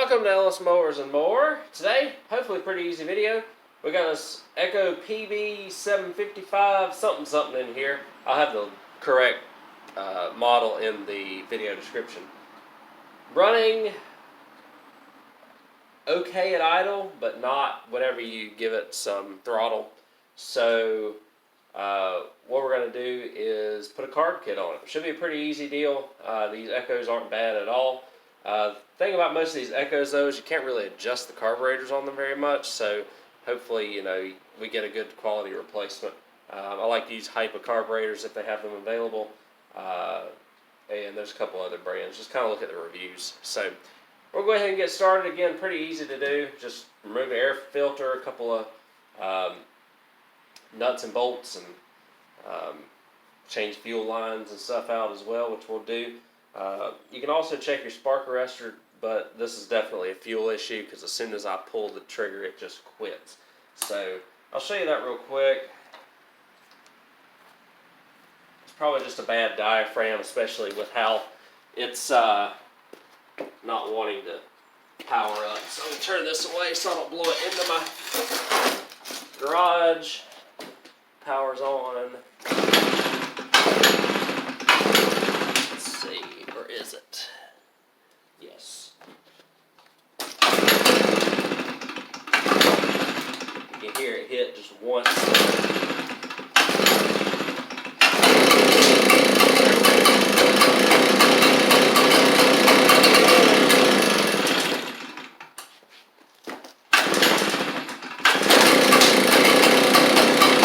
Welcome to Ellis Mowers and More. Today, hopefully a pretty easy video. We got this Echo PB755 something in here. I'll have the correct model in the video description. Running okay at idle, but not whenever you give it some throttle. So what we're going to do is put a carb kit on it. Should be a pretty easy deal. These Echoes aren't bad at all. The thing about most of these Echoes though is you can't really adjust the carburetors on them very much, so hopefully we get a good quality replacement. I like to use Hipa carburetors if they have them available, and there's a couple other brands. Just kind of look at the reviews. So we'll go ahead and get started. Again, pretty easy to do. Just remove the air filter, a couple of nuts and bolts, and change fuel lines and stuff out as well, which we'll do. You can also check your spark arrestor, but this is definitely a fuel issue because as soon as I pull the trigger, it just quits. So I'll show you that real quick. It's probably just a bad diaphragm, especially with how it's not wanting to power up. So I'm going to turn this away so I don't blow it into my garage. Power's on. Is it? Yes. You can hear it hit just once.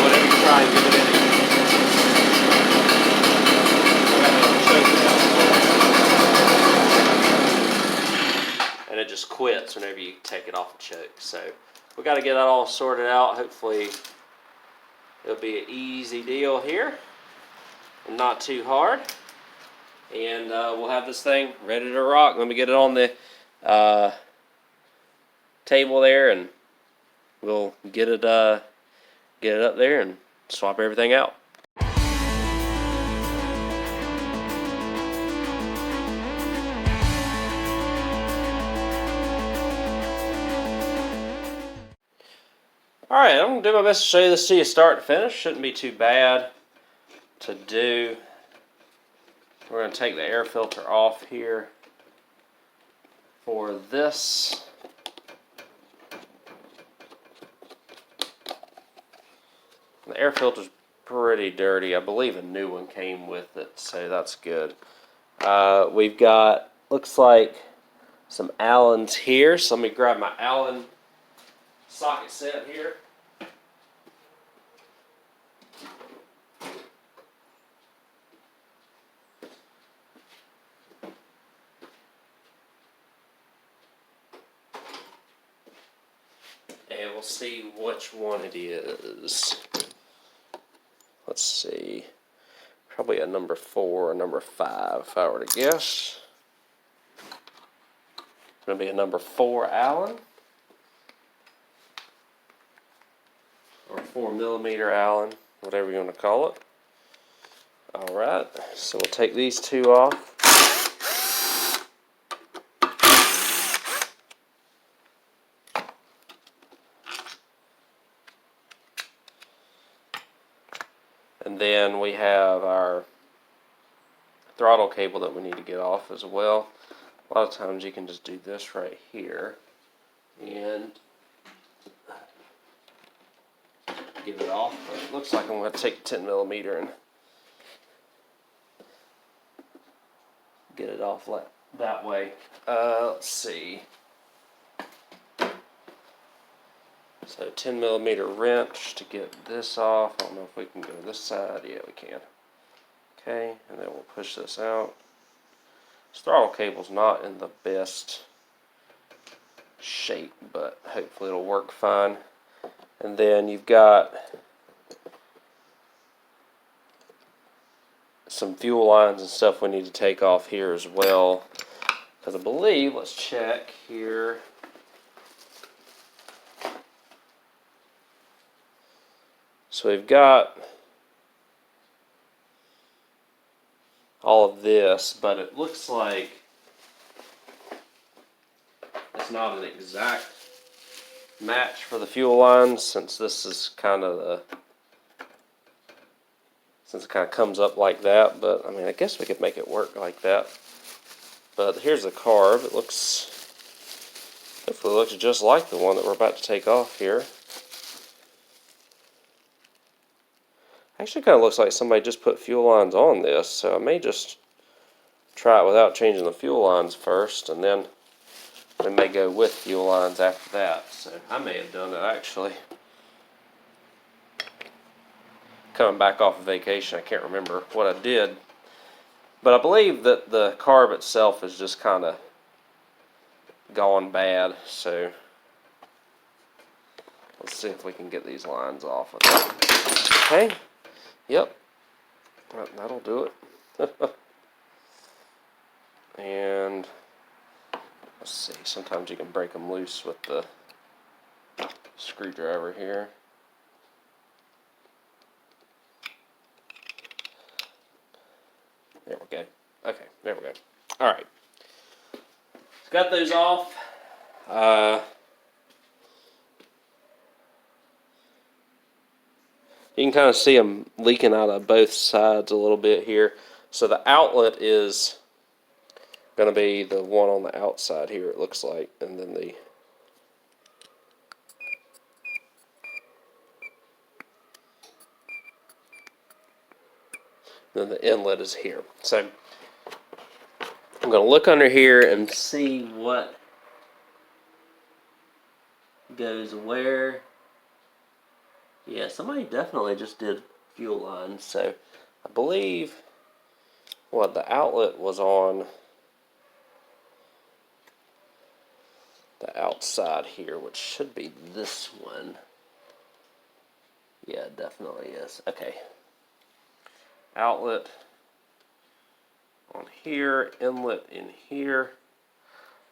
Whatever you try and give it in. And it just quits whenever you take it off the choke. So we got to get that all sorted out. Hopefully it'll be an easy deal here and not too hard. And we'll have this thing ready to rock. Let me get it on the table there, and we'll get it up there and swap everything out. Alright, I'm going to do my best to show you this to you start to finish. Shouldn't be too bad to do. We're going to take the air filter off here for this. The air filter's pretty dirty. I believe a new one came with it, so that's good. We've got, looks like, some Allens here. So let me grab my Allen socket set here. And we'll see which one it is. Let's see. Probably a number 4 or number 5 if I were to guess. It's going to be a number 4 Allen. Or 4mm Allen, whatever you want to call it. Alright, so we'll take these two off. And then we have our throttle cable that we need to get off as well. A lot of times you can just do this right here and get it off. But it looks like I'm going to take 10mm and get it off that way. Let's see. So 10mm wrench to get this off. I don't know if we can go this side. Yeah, we can. Okay, and then we'll push this out. This throttle cable's not in the best shape, but hopefully it'll work fine. And then you've got some fuel lines and stuff we need to take off here as well. Because I believe, let's check here. So we've got all of this, but it looks like it's not an exact match for the fuel lines, since this is kind of the, since it kind of comes up like that. But I mean, I guess we could make it work like that. But here's the carb. It looks, hopefully it looks just like the one that we're about to take off here. Actually kind of looks like somebody just put fuel lines on this, so I may just try it without changing the fuel lines first, and then we may go with fuel lines after that. So I may have done it actually. Coming back off of vacation, I can't remember what I did. But I believe that the carb itself is just kind of gone bad, so let's see if we can get these lines off of it. Okay, yep, that'll do it. And let's see, sometimes you can break them loose with the screwdriver here. There we go. Okay, there we go. All right. Got those off. You can kind of see them leaking out of both sides a little bit here. So the outlet is going to be the one on the outside here, it looks like, and then the inlet is here. So I'm going to look under here and see what goes where. Yeah, somebody definitely just did fuel lines. So I believe what the outlet was on the outside here, which should be this one. Yeah, it definitely is. Okay. Outlet on here, inlet in here.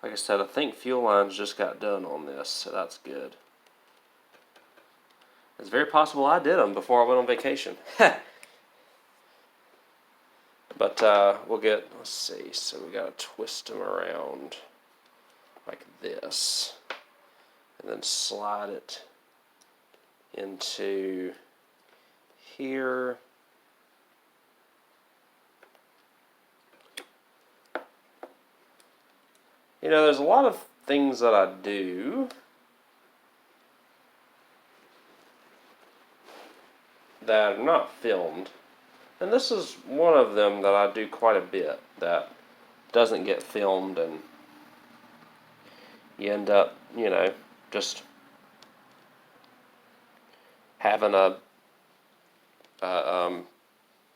Like I said, I think fuel lines just got done on this, so that's good. It's very possible I did them before I went on vacation. But we'll get, let's see, so we got to twist them around like this, and then slide it into here. You know, there's a lot of things that I do that are not filmed, and this is one of them that I do quite a bit that doesn't get filmed, and you end up, you know, just having a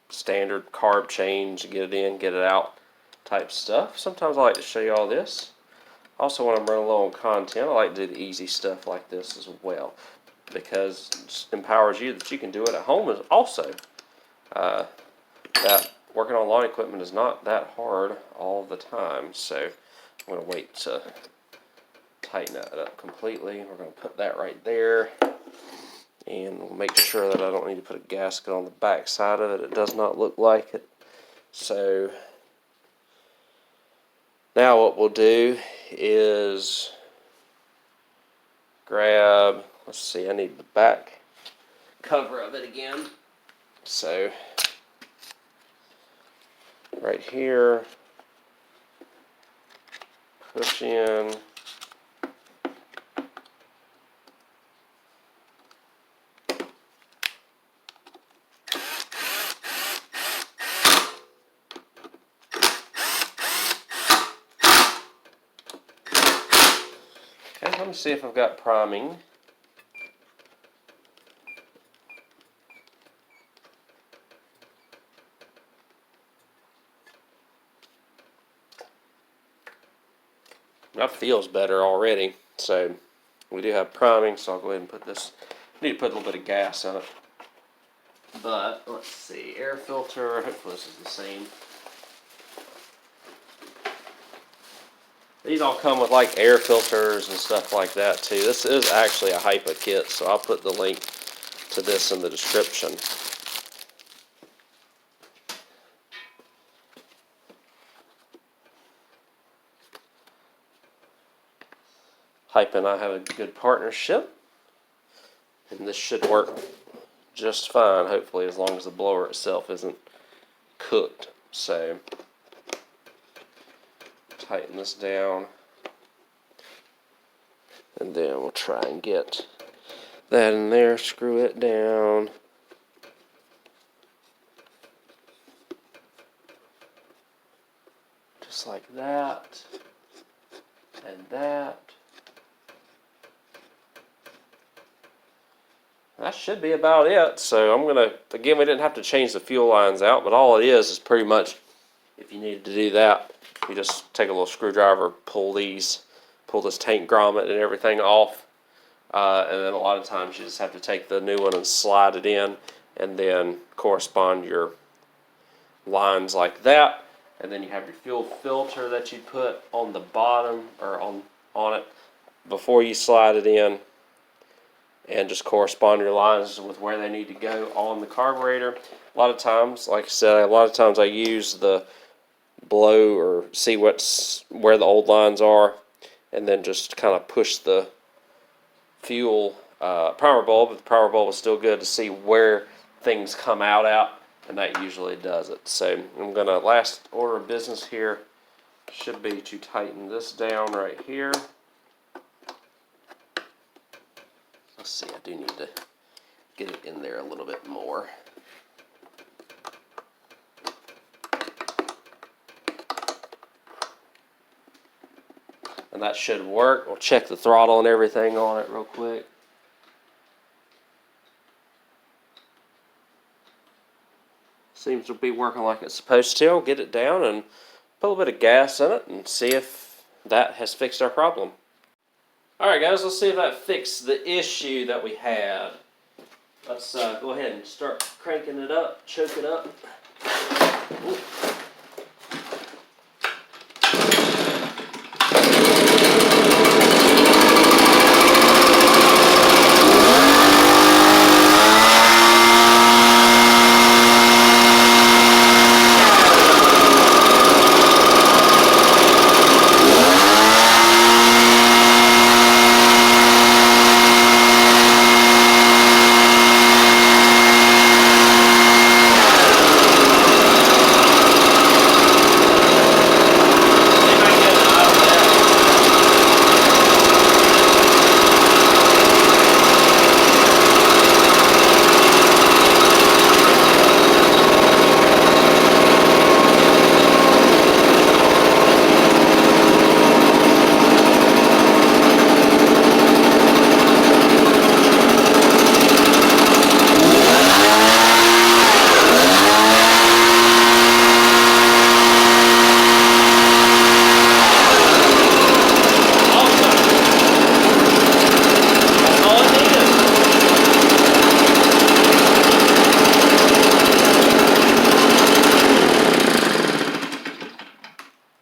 standard carb change, get it in, get it out type stuff. Sometimes I like to show you all this. Also, when I'm running low on content, I like to do the easy stuff like this as well, because it just empowers you that you can do it at home as also. That working on lawn equipment is not that hard all the time, so I'm going to wait to tighten that up completely. We're going to put that right there, and we'll make sure that I don't need to put a gasket on the back side of it. It does not look like it. So now what we'll do is grab, let's see, I need the back cover of it again. So right here, push in, okay, let me see if I've got priming. That feels better already. So we do have priming, so I'll go ahead and put this. I need to put a little bit of gas on it. But let's see, air filter, hopefully this is the same. These all come with like air filters and stuff like that too. This is actually a Hipa kit, so I'll put the link to this in the description. Hipa and I have a good partnership, and this should work just fine, hopefully, as long as the blower itself isn't cooked. So tighten this down, and then we'll try and get that in there, screw it down. Just like that, and that. That should be about it. So I'm gonna, again, we didn't have to change the fuel lines out, but all it is pretty much, if you needed to do that, you just take a little screwdriver, pull this tank grommet and everything off, and then a lot of times you just have to take the new one and slide it in, and then correspond your lines like that, and then you have your fuel filter that you put on the bottom or on it before you slide it in, and just correspond your lines with where they need to go on the carburetor. A lot of times, like I said, I use the blow or see where the old lines are, and then just kind of push the fuel power bulb. If the power bulb is still good, to see where things come out at, and that usually does it. So I'm gonna, last order of business here should be to tighten this down right here. Let's see, I do need to get it in there a little bit more. And that should work. We'll check the throttle and everything on it real quick. Seems to be working like it's supposed to. I'll get it down and put a little bit of gas in it and see if that has fixed our problem. Alright guys, let's see if that fixed the issue that we had. Let's go ahead and start cranking it up, choke it up. Ooh.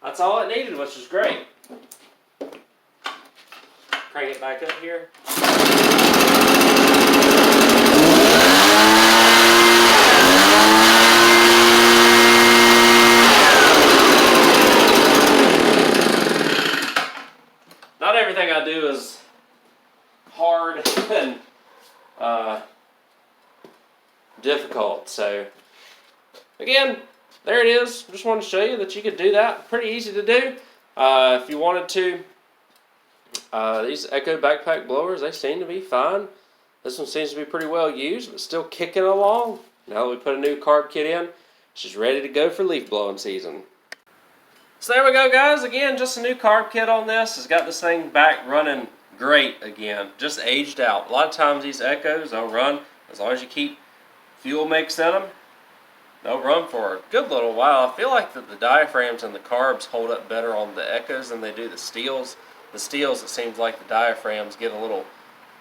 That's all it needed, which is great. Crank it back up here. Not everything I do is hard and difficult, so again, there it is. Just wanted to show you that you could do that. Pretty easy to do. If you wanted to, these Echo backpack blowers, they seem to be fine. This one seems to be pretty well used, but still kicking along. Now that we put a new carb kit in, it's just ready to go for leaf blowing season. So there we go, guys. Again, just a new carb kit on this. It's got this thing back running great again. Just aged out. A lot of times these Echoes, they'll run, as long as you keep fuel mix in them, they'll run for a good little while. I feel like that the diaphragms and the carbs hold up better on the Echoes than they do the steels. The steels, it seems like the diaphragms get a little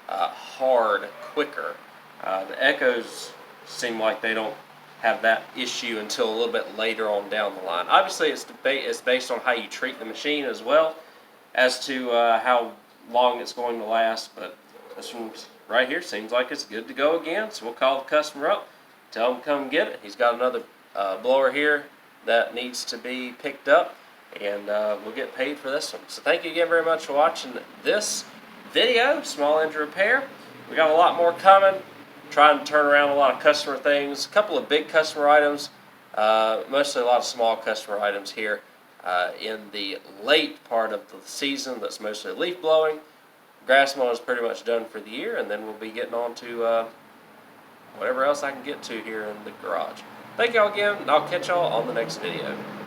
hard quicker. The Echoes seem like they don't have that issue until a little bit later on down the line. Obviously, it's based on how you treat the machine as well as to how long it's going to last. But this one right here seems like it's good to go again. So we'll call the customer up, tell him to come get it. He's got another blower here that needs to be picked up, and we'll get paid for this one. So thank you again very much for watching this video, small engine repair. We got a lot more coming. Trying to turn around a lot of customer things. A couple of big customer items. Mostly a lot of small customer items here in the late part of the season. That's mostly leaf blowing. Grass mowing is pretty much done for the year, and then we'll be getting on to whatever else I can get to here in the garage. Thank y'all again, and I'll catch y'all on the next video.